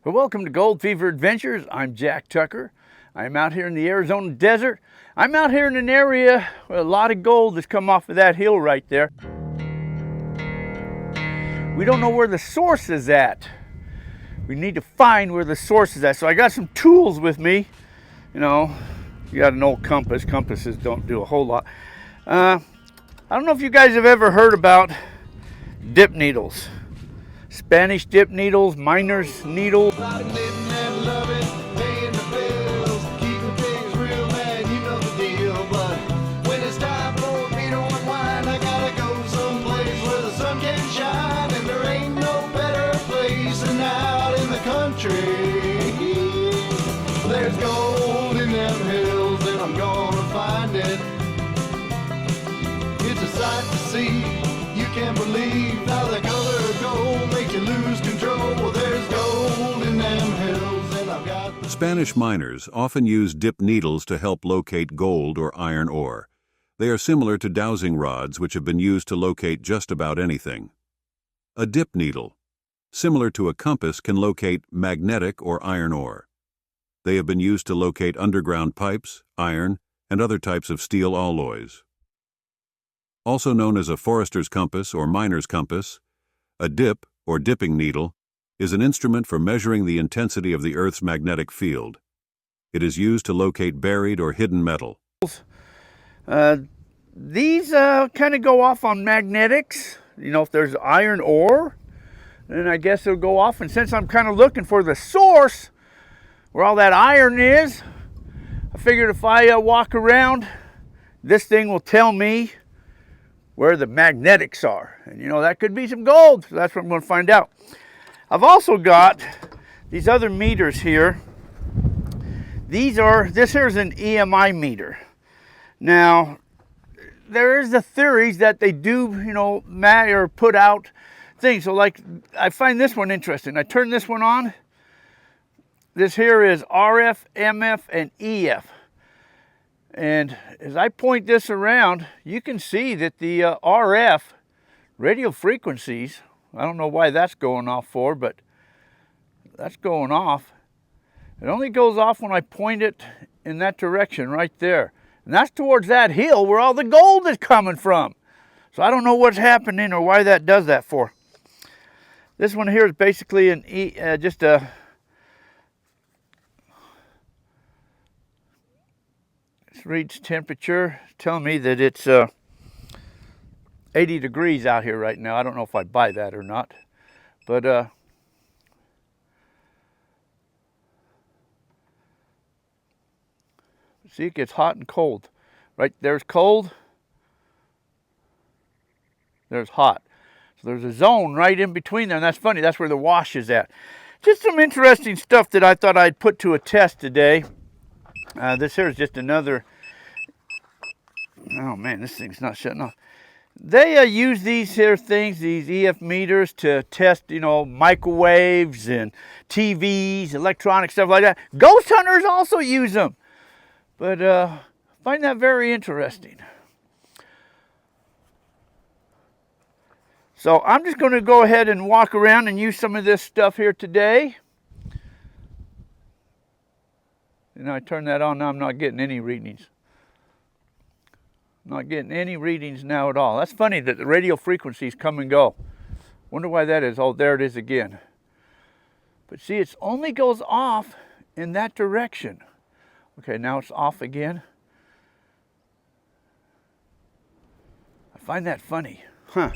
Well, welcome to Gold Fever Adventures. I'm Jack Tucker. I'm out here in the Arizona desert. I'm out here in an area where a lot of gold has come off of that hill right there. We don't know where the source is at. We need to find where the source is at. So I got some tools with me. You know, you got an old compass. Compasses don't do a whole lot. I don't know if you guys have ever heard about dip needles. Spanish dip needles, miner's needle. There's gold in them hills and I'm gonna find it. It's a sight to see. You can't believe how the color of gold makes you lose control. Well, there's gold in them hills and I've got... Spanish miners often use dip needles to help locate gold or iron ore. They are similar to dowsing rods, which have been used to locate just about anything. A dip needle, similar to a compass, can locate magnetic or iron ore. They have been used to locate underground pipes, iron, and other types of steel alloys. Also known as a forester's compass or miner's compass, a dip, or dipping needle, is an instrument for measuring the intensity of the Earth's magnetic field. It is used to locate buried or hidden metal. These kind of go off on magnetics. You know, if there's iron ore, then I guess it'll go off. And since I'm kind of looking for the source, where all that iron is, I figured if I walk around, this thing will tell me where the magnetics are. And you know, that could be some gold. So that's what I'm going to find out. I've also got these other meters here. This here is an EMI meter. Now, there is the theories that they do, you know, or put out things. So like, I find this one interesting. I turn this one on. This here is RF, MF, and EF. And as I point this around, you can see that the RF radio frequencies, I don't know why that's going off for, but that's going off. It only goes off when I point it in that direction right there. And that's towards that hill where all the gold is coming from. So I don't know what's happening or why that does that for. This one here is basically just a... reads temperature, telling me that it's 80 degrees out here right now. I don't know if I'd buy that or not, but see, it gets hot and cold. Right there's cold, there's hot. So there's a zone right in between there, and that's funny. That's where the wash is at. Just some interesting stuff that I thought I'd put to a test today. This here is just another, oh man, this thing's not shutting off. They use these here things, these EF meters, to test, you know, microwaves and TVs, electronic stuff like that. Ghost hunters also use them. But I find that very interesting. So I'm just going to go ahead and walk around and use some of this stuff here today. You know, I turn that on now, I'm not getting any readings. Not getting any readings now at all. That's funny that the radio frequencies come and go. Wonder why that is. Oh, there it is again. But see, it only goes off in that direction. Okay, now it's off again. I find that funny. Huh.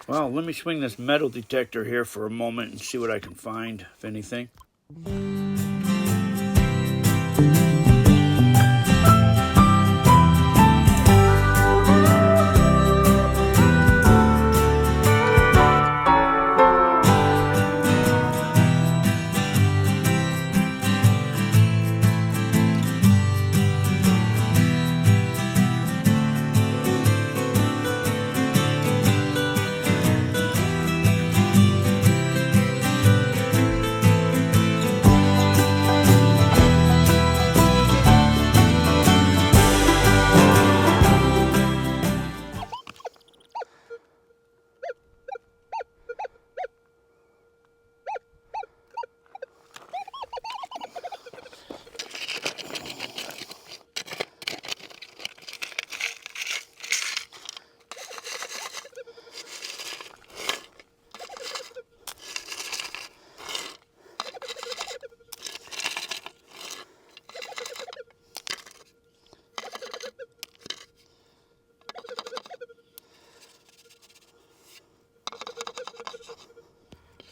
Well, let me swing this metal detector here for a moment and see what I can find, if anything.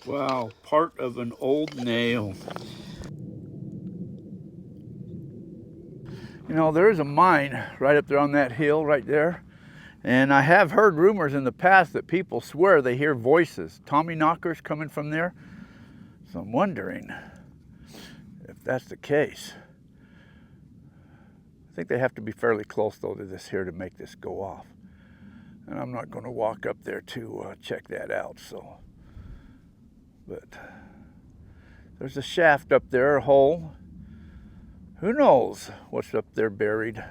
Wow, part of an old nail. You know, there is a mine right up there on that hill right there. And I have heard rumors in the past that people swear they hear voices, Tommy knockers coming from there. So I'm wondering if that's the case. I think they have to be fairly close though to this here to make this go off. And I'm not going to walk up there to check that out, so. But there's a shaft up there, a hole. Who knows what's up there buried?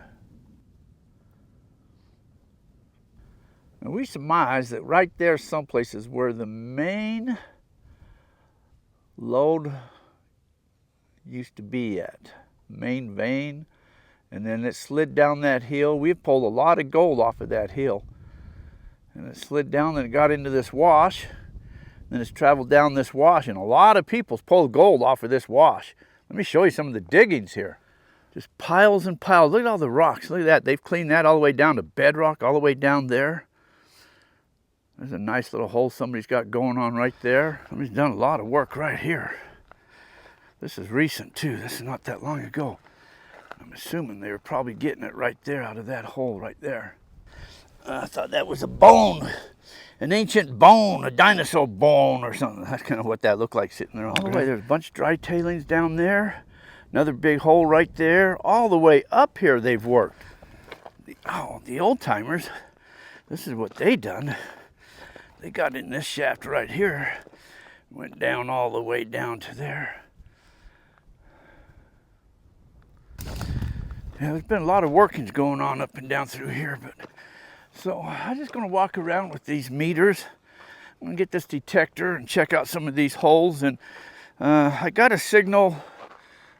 And we surmise that right there someplace is where the main lode used to be at. Main vein. And then it slid down that hill. We've pulled a lot of gold off of that hill. And it slid down and it got into this wash. Then it's traveled down this wash, and a lot of people's pulled gold off of this wash. Let me show you some of the diggings here. Just piles and piles. Look at all the rocks. Look at that. They've cleaned that all the way down to bedrock, all the way down there. There's a nice little hole somebody's got going on right there. Somebody's done a lot of work right here. This is recent too. This is not that long ago. I'm assuming they were probably getting it right there out of that hole right there. I thought that was a bone. An ancient bone, a dinosaur bone or something. That's kind of what that looked like sitting there all the way. There's a bunch of dry tailings down there. Another big hole right there. All the way up here they've worked. The old timers, this is what they done. They got in this shaft right here. Went down all the way down to there. Yeah, there's been a lot of workings going on up and down through here, but so I'm just going to walk around with these meters. I'm going to get this detector and check out some of these holes. And I got a signal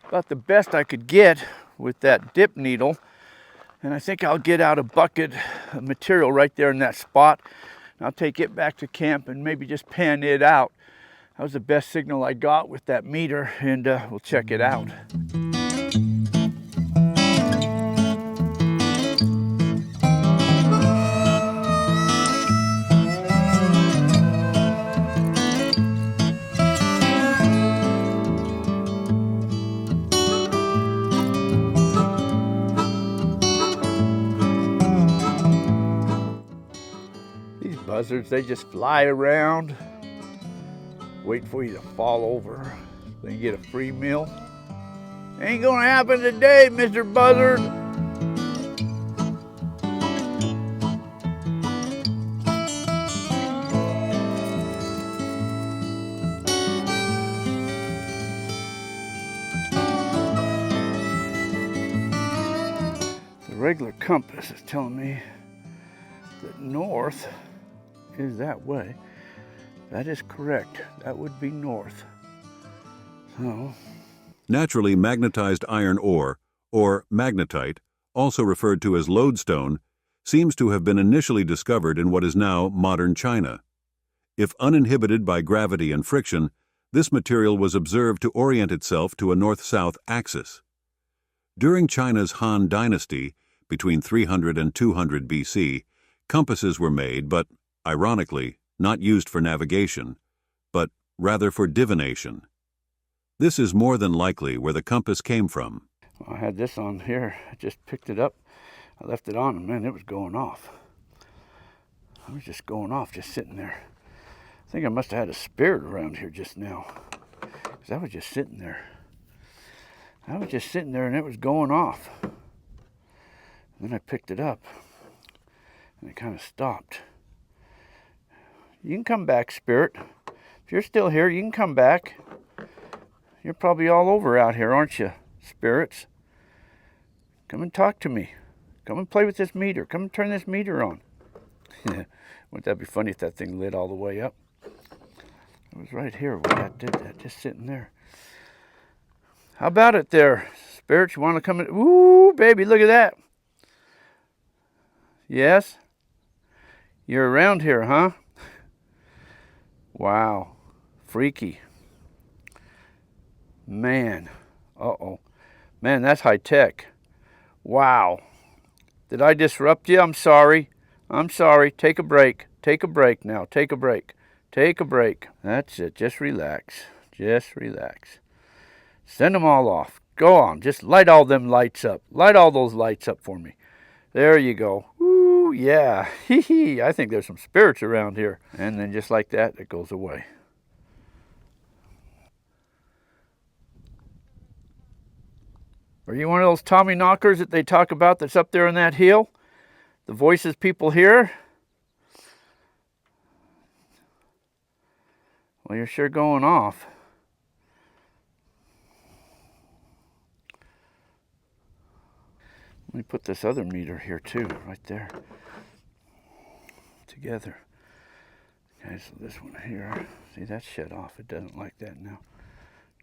about the best I could get with that dip needle. And I think I'll get out a bucket of material right there in that spot. And I'll take it back to camp and maybe just pan it out. That was the best signal I got with that meter, and we'll check it out. Buzzards, they just fly around, wait for you to fall over, then you get a free meal. Ain't gonna happen today, Mr. Buzzard. The regular compass is telling me that north is that way. That is correct. That would be north. So, Naturally magnetized iron ore, or magnetite, also referred to as lodestone, seems to have been initially discovered in what is now modern China. If uninhibited by gravity and friction, this material was observed to orient itself to a north-south axis. During China's Han Dynasty, between 300 and 200 BC, compasses were made, but, ironically, not used for navigation, but rather for divination. This is more than likely where the compass came from. I had this on here. I just picked it up. I left it on, and man, it was going off. I was just going off, just sitting there. I think I must have had a spirit around here just now, because I was just sitting there. I was just sitting there, and it was going off. And then I picked it up, and it kind of stopped. You can come back, spirit. If you're still here, you can come back. You're probably all over out here, aren't you, spirits? Come and talk to me. Come and play with this meter. Come and turn this meter on. Wouldn't that be funny if that thing lit all the way up? It was right here when I did that, just sitting there. How about it there, spirits? You want to come in? Ooh, baby, look at that. Yes? You're around here, huh? Wow. Freaky. Man. Uh-oh. Man, that's high tech. Wow. Did I disrupt you? I'm sorry. I'm sorry. Take a break. Take a break now. Take a break. Take a break. That's it. Just relax. Just relax. Send them all off. Go on. Just light all them lights up. Light all those lights up for me. There you go. Ooh, yeah. Hee hee. I think there's some spirits around here. And then just like that, it goes away. Are you one of those Tommy knockers that they talk about that's up there on that hill? The voices people hear? Well, you're sure going off. Let me put this other meter here too, right there. Together. Okay, so this one here. See, that's shut off. It doesn't like that now.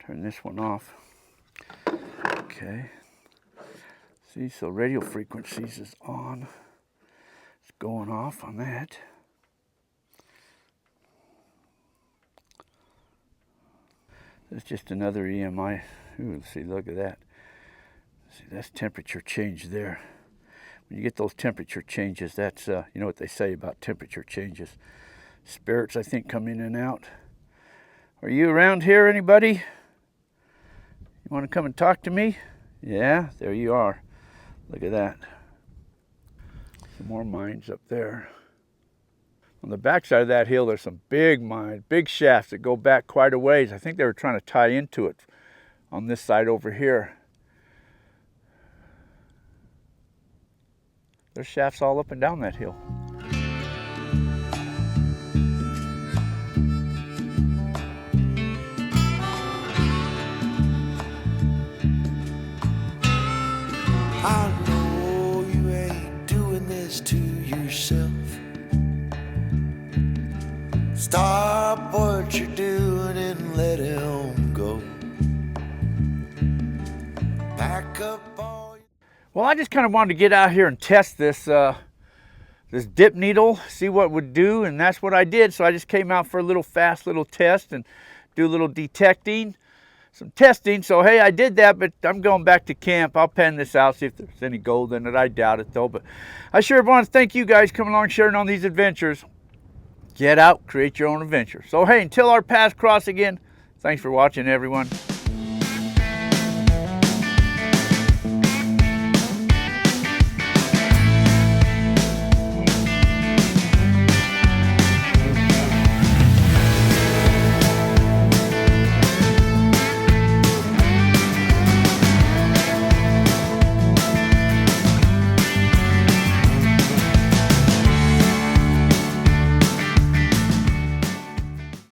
Turn this one off. Okay. See, so radio frequencies is on. It's going off on that. It's just another EMI. Ooh, see, look at that. See, that's temperature change there. When you get those temperature changes, that's, you know what they say about temperature changes. Spirits, I think, come in and out. Are you around here, anybody? You want to come and talk to me? Yeah, there you are. Look at that. Some more mines up there. On the backside of that hill, there's some big mines, big shafts that go back quite a ways. I think they were trying to tie into it on this side over here. There's shafts all up and down that hill. I know you ain't doing this to yourself. Stop what you're doing and let him go. Back up all your... Well, I just kind of wanted to get out here and test this this dip needle, see what it would do, and that's what I did. So I just came out for a little fast little test and do a little detecting, some testing. So hey, I did that, but I'm going back to camp. I'll pan this out, see if there's any gold in it. I doubt it though, but I sure want to thank you guys coming along, sharing on these adventures. Get out, create your own adventure. So hey, until our paths cross again, thanks for watching, everyone.